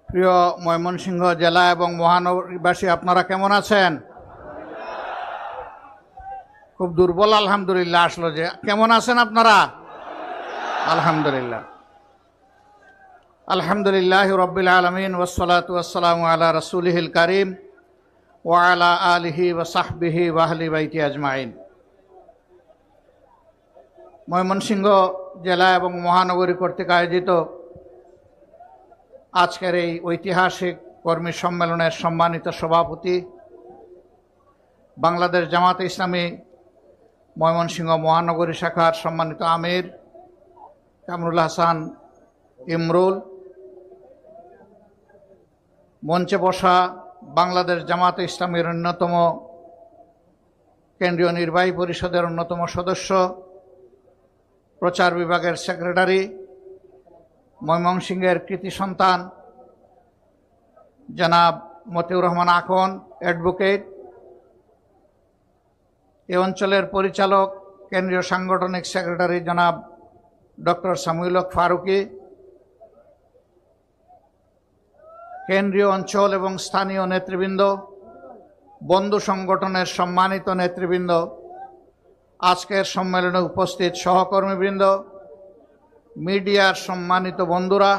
প্রিয় ময়মনসিংহ জেলা এবং মহানগরবাসী, আপনারা কেমন আছেন? খুব দুর্বল আলহামদুলিল্লাহ আসলো যে। কেমন আছেন আপনারা? আলহামদুলিল্লাহ। আলহামদুলিল্লাহ রব্বিল আলামিন ওয়াসসালাতু ওয়াসসালামু আলা রাসূলিহিল কারীম ওয়া আলা আলিহি ওয়া সাহবিহি ওয়া আহলি বাইতি আজমাইন। ময়মনসিংহ জেলা এবং মহানগরী কর্তৃক আয়োজিত আজকের এই ঐতিহাসিক কর্মী সম্মেলনের সম্মানিত সভাপতি, বাংলাদেশ জামাতে ইসলামী ময়মনসিংহ মহানগরী শাখার সম্মানিত আমির কামরুল হাসান ইমরুল, মঞ্চে বসা বাংলাদেশ জামাতে ইসলামীর অন্যতম কেন্দ্রীয় নির্বাহী পরিষদের অন্যতম সদস্য, প্রচার বিভাগের সেক্রেটারি, ময়মনসিংহের কৃতি সন্তান জনাব মতিউর রহমান আখন অ্যাডভোকেট, এ অঞ্চলের পরিচালক কেন্দ্রীয় সাংগঠনিক সেক্রেটারি জনাব ডক্টর সামিউল হক ফারুকী, কেন্দ্রীয় অঞ্চল এবং স্থানীয় নেতৃবৃন্দ, বন্ধু সংগঠনের সম্মানিত নেতৃবৃন্দ, আজকের সম্মেলনে উপস্থিত সহকর্মীবৃন্দ, মিডিয়ার সম্মানিত বন্ধুরা,